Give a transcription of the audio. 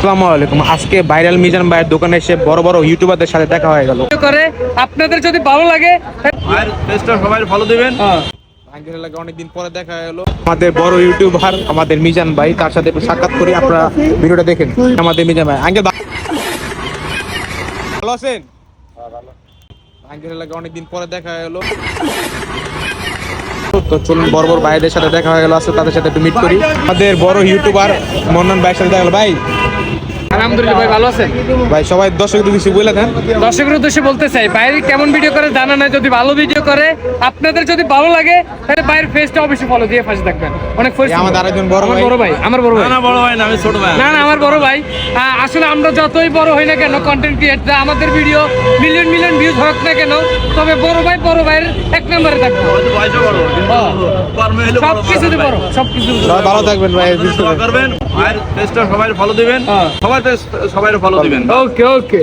আসসালামু আলাইকুম। আজকে ভাইরাল মিজান ভাইয়ের দোকানে এসে বড় বড় ইউটিউবারদের সাথে দেখা হয়ে গেল। আপনাদের যদি ভালো লাগে সবাই ফলো দিবেন। অনেকদিন পরে দেখা হলো আমাদের বড় ইউটিউবার আমাদের মিজান ভাই, তার সাথে একটু সাক্ষাৎ করি। আপনারা ভিডিওটা দেখেন। আমাদের মিজান ভাই আঙ্কেল ভালো আছেন? অনেকদিন পরে দেখা হলো, তো চলুন বড় বড় ভাইদের সাথে দেখা হয়ে গেল। আজকে তাদের সাথে একটু মিট করি। আমাদের বড় ইউটিউবার মন্নন ভাইয়ের সাথে দেখা হলো। ভাই আলহামদুলিল্লাহ ভাই, ভালো আছেন? ভাই সবাই দর্শকদের কিছু বলে দেন। দর্শকের উদ্দেশ্যে বলতে চাই, বাইরে কেমন ভিডিও করে জানা নাই, যদি ভালো ভিডিও করে আপনাদের যদি ভালো লাগে তাহলে বাইরের ফেসটা অবশ্যই ফলো দিয়ে পাশে থাকবেন। অনেক আমাদের আরেকজন বড় ভাই, আমার বড় ভাই না বড় ভাই না, আমি ছোট ভাই। না আমার বড় ভাই। আসলে আমরা যতই বড় হই না কেন, কন্টেন্ট ক্রিয়েটর, আমাদের ভিডিও মিলিয়ন মিলিয়ন ভিউজ হোক না কেন, তবে বড় ভাইয়ের এক নম্বরে থাকবে। বয়সে বড় কিন্তু কর্মে হলো বড়। সবকিছুতে বড়, সবকিছু। সবাই ভালো থাকবেন ভাই। দোয়া করবেন, আর পেজটা সবাই ফলো দিবেন। সবাই ফলো দিবেন। ওকে ওকে।